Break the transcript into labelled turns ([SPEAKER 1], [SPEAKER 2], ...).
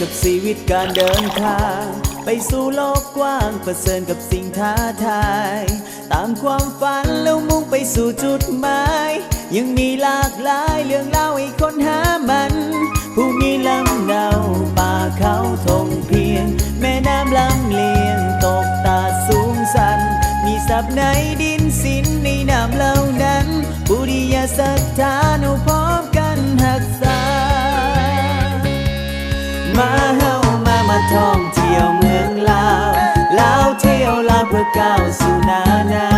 [SPEAKER 1] กับชีวิตการเดินทางไปสู่โลกกว้างเผชิญกับสิ่งท้าทายตามความฝันแล้วมุ่งไปสู่จุดหมายยังมีหลากหลายเรื่องเล่าให้ค้นหามันผู้มีลำเนาป่าเขาทงเพียงแม่น้ำลำเลียงตกตาสูงสันมีศัพท์ในดินสินในน้ำเหล่านั้นบุริยศรัทธาเอาพร้อมกันหักษามาเฮามาท่องเที่ยวเมืองลาวเที่ยวลาวเพื่อก้าวสู่หน้า